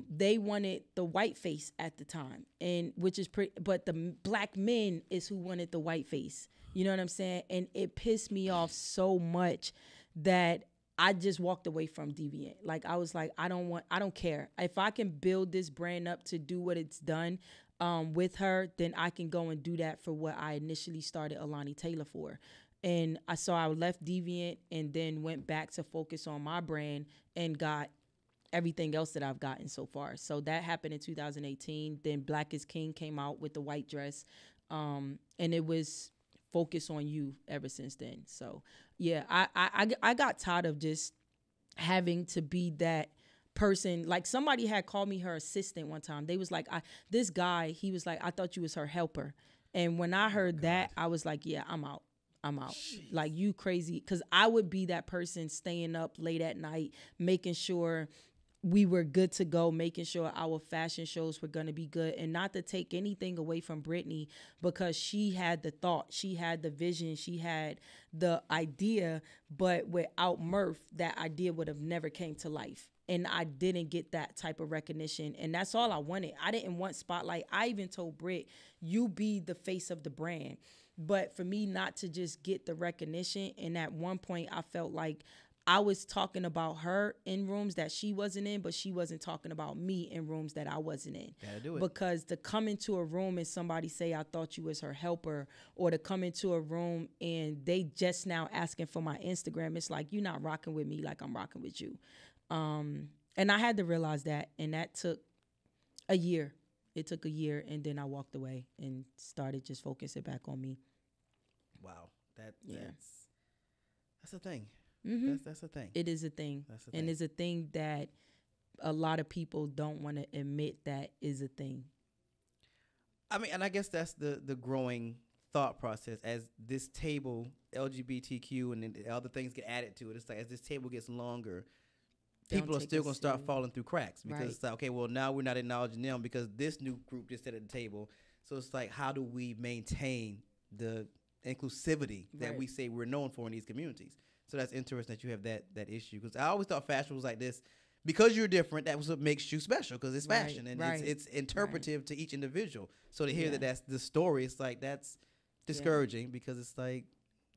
they wanted the white face at the time, and which is pretty. But the black men is who wanted the white face. You know what I'm saying? And it pissed me off so much that I just walked away from Deviant. Like, I was like, I don't care. If I can build this brand up to do what it's done with her, then I can go and do that for what I initially started Alani Taylor for. And I left Deviant and then went back to focus on my brand and got everything else that I've gotten so far. So that happened in 2018. Then Black is King came out with the white dress. And it was focused on you ever since then. So yeah, I got tired of just having to be that person. Like, somebody had called me her assistant one time. They was like, this guy, he was like, I thought you was her helper. And when I heard that, I was like, yeah, I'm out. Jeez. Like, you crazy. Because I would be that person staying up late at night, making sure we were good to go, making sure our fashion shows were going to be good. And not to take anything away from Brittany, because she had the thought, she had the vision, she had the idea. But without Murph, that idea would have never came to life. And I didn't get that type of recognition. And that's all I wanted. I didn't want spotlight. I even told Britt, you be the face of the brand. But for me not to just get the recognition, and at one point I felt like I was talking about her in rooms that she wasn't in, but she wasn't talking about me in rooms that I wasn't in. Gotta do it. Because to come into a room and somebody say, I thought you was her helper, or to come into a room and they just now asking for my Instagram, it's like, you're not rocking with me like I'm rocking with you. And I had to realize that, and that took a year. It took a year, and then I walked away and started just focusing back on me. Wow, that's a thing. Mm-hmm. That's a thing. It is a thing. And it's a thing that a lot of people don't want to admit that is a thing. I mean, and I guess that's the growing thought process as this table, LGBTQ, and then the other things get added to it. It's like as this table gets longer, people are still going to start falling through cracks because it's like, okay, well, now we're not acknowledging them because this new group just sat at the table. So it's like, how do we maintain the inclusivity that we say we're known for in these communities? So that's interesting that you have that issue, because I always thought fashion was like this. Because you're different, that was what makes you special, because it's fashion and it's interpretive to each individual. So to hear that that's the story, it's like that's discouraging because it's like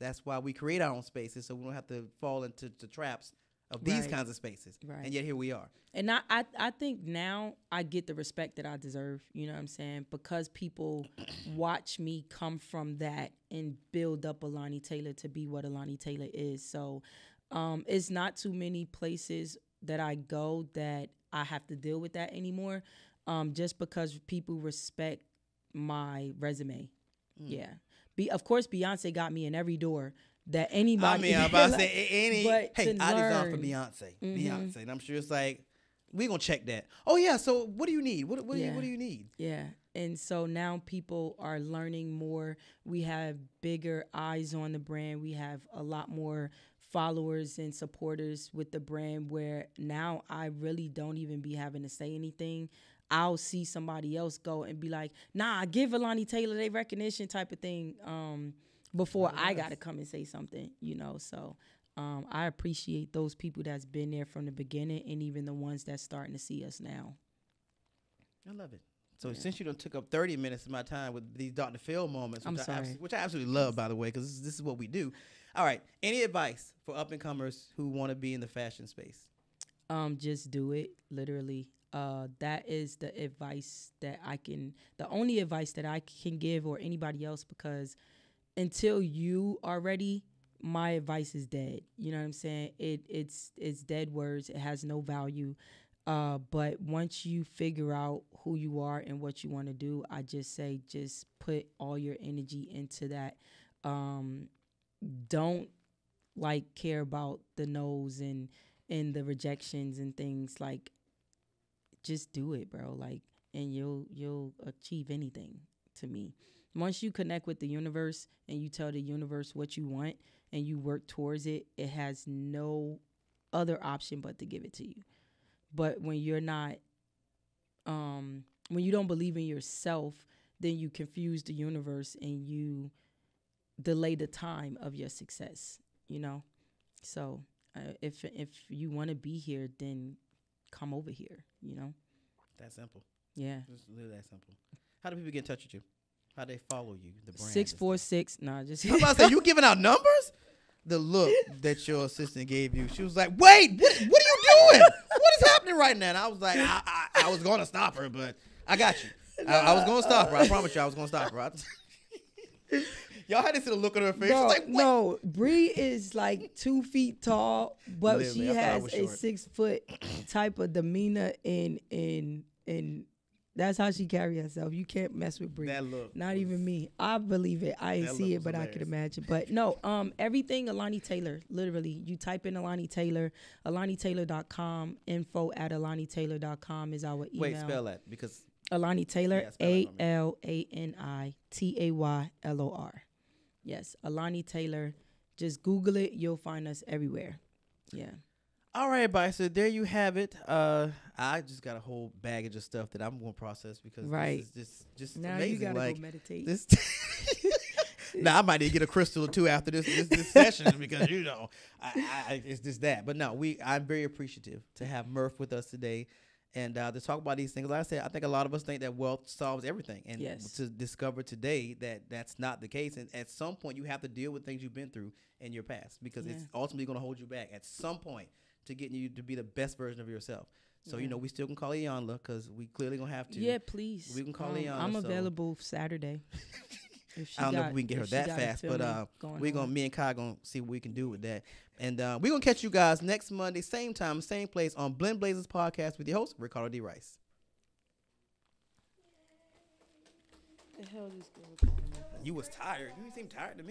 that's why we create our own spaces so we don't have to fall into the traps of these kinds of spaces. And yet here we are. And I think now I get the respect that I deserve, you know what I'm saying? Because people watch me come from that and build up Alani Taylor to be what Alani Taylor is. So it's not too many places that I go that I have to deal with that anymore, just because people respect my resume. Of course, Beyonce got me in every door that anybody. I'm about to say any. Hey, I designed for Beyonce. Beyonce, and I'm sure it's like we gonna check that. Oh yeah. So what do you need? What do you need? Yeah. And so now people are learning more. We have bigger eyes on the brand. We have a lot more followers and supporters with the brand, where now I really don't even be having to say anything. I'll see somebody else go and be like, nah, give Alani Taylor their recognition type of thing before I got to come and say something, you know. So I appreciate those people that's been there from the beginning and even the ones that's starting to see us now. I love it. So since you done took up 30 minutes of my time with these Dr. Phil moments, which I absolutely love, by the way, because this is what we do. All right. Any advice for up-and-comers who want to be in the fashion space? Just do it, literally. That is the advice that the only advice that I can give, or anybody else, because until you are ready, my advice is dead. You know what I'm saying? It's dead words. It has no value. But once you figure out who you are and what you want to do, I just say, just put all your energy into that. Don't care about the no's and the rejections and things. Like, just do it, bro. Like, and you'll achieve anything, to me. Once you connect with the universe and you tell the universe what you want and you work towards it, it has no other option but to give it to you. But when you're not, when you don't believe in yourself, then you confuse the universe and you delay the time of your success, you know? So if you want to be here, then come over here, you know? That simple. Yeah. Just literally that simple. How do people get in touch with you? How do they follow you, the brand? 646. Nah, just. I'm about to say, you giving out numbers? The look that your assistant gave you, she was like, wait, what are you doing? What is happening right now? And I was like, I was going to stop her, but I got you. I was going to stop her. I promise you I was going to stop her. Y'all had to see the look on her face. Bro, like, no, Bree is like 2 feet tall, but Literally, she has a short. 6 foot type of demeanor, and that's how she carry herself. You can't mess with Bree. That look. Not even me. I believe it. I ain't see it, but hilarious. I could imagine. But no, everything Alani Taylor, literally. You type in Alani Taylor, AlaniTaylor.com, info@AlaniTaylor.com is our email. Wait, spell that, because Alani Taylor, ALANITAYLOR. Yes, Alani Taylor. Just Google it. You'll find us everywhere. Yeah. All right, everybody. So there you have it. I just got a whole baggage of stuff that I'm going to process, because this is just now amazing. Now you got to go meditate. Now I might need to get a crystal or two after this session, because, you know, it's just that. But no, I'm very appreciative to have Murph with us today. And to talk about these things. Like I said, I think a lot of us think that wealth solves everything. And to discover today that that's not the case. And at some point, you have to deal with things you've been through in your past, because it's ultimately going to hold you back at some point to getting you to be the best version of yourself. So, you know, we still can call Iyanla, because we clearly going to have to. Yeah, please. We can call Iyanla. I'm available Saturday. I don't know if we can get her that fast, but me and Kai gonna see what we can do with that. And we're gonna catch you guys next Monday, same time, same place, on Blend Blazers Podcast with your host, Ricardo D. Rice. The hell this girl? You was tired. You seem tired to me.